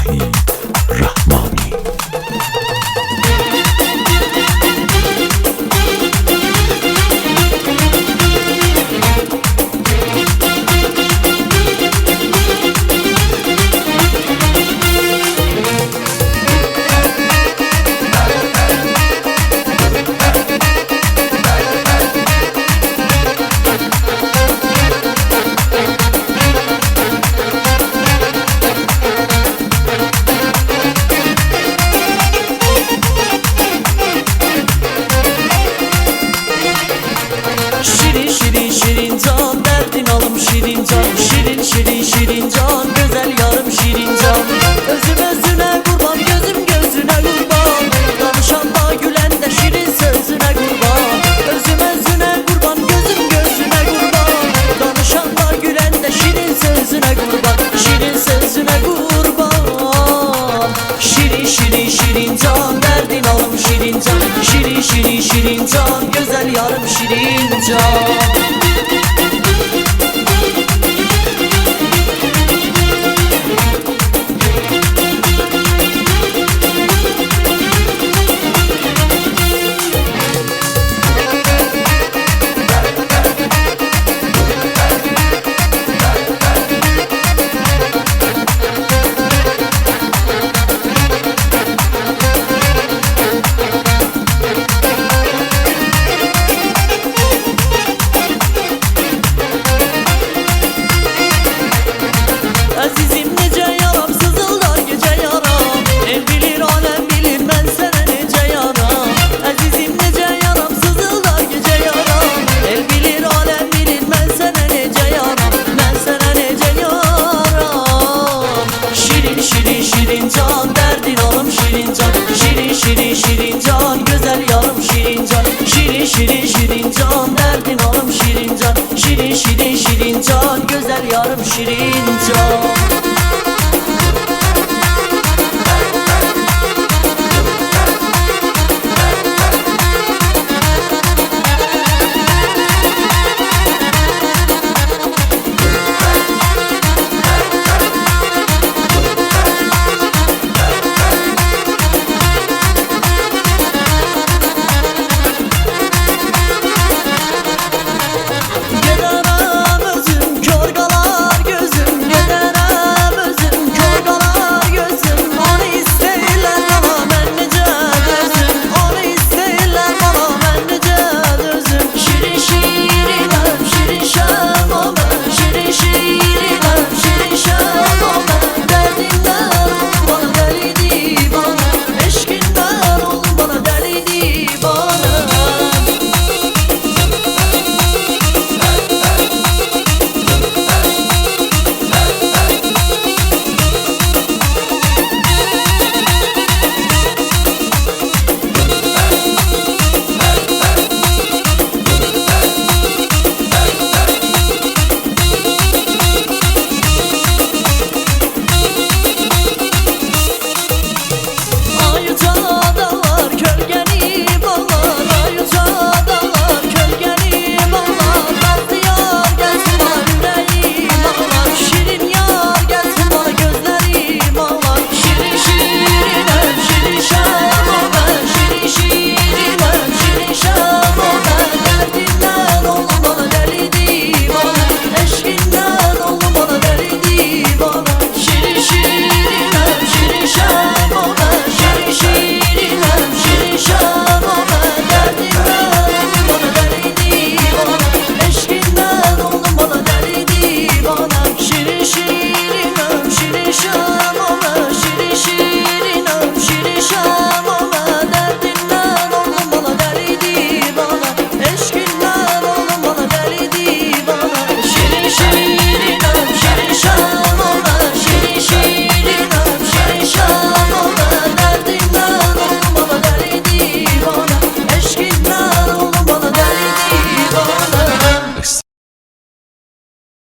İlahi Rahmani. Şirin şirin şirin can, derdin alım şirin can. Şirin şirin şirin can, güzel yarım şirin can. Özüm özüne kurban, gözüm gözüne kurban. Danışan da gülen de şirin sözüne kurban. Özüm özüne kurban, gözüm gözüne kurban. Danışan da gülen de şirin sözüne kurban. Şirin sözüne kurban. Şirin şirin şirin can, derdin alım şirin can. Şirin şirin şirin can, güzel yarım şirin can. Azizim nece yaram, sızıldar gece yaram. El bilir alem bilir, ben sana nece yaram. Azizim nece yaram, sızıldar gece yaram. El bilir alem bilir, ben sana nece yaram. Ben sana nece yaram. Şirin şirin şirin can, derdin alım şirin can. Şirin şirin şirin can, güzel yarım şirin can. Şirin şirin şirin can, derdin alım şirin can. Şirin şirin şirin can, güzel yarım şirin can.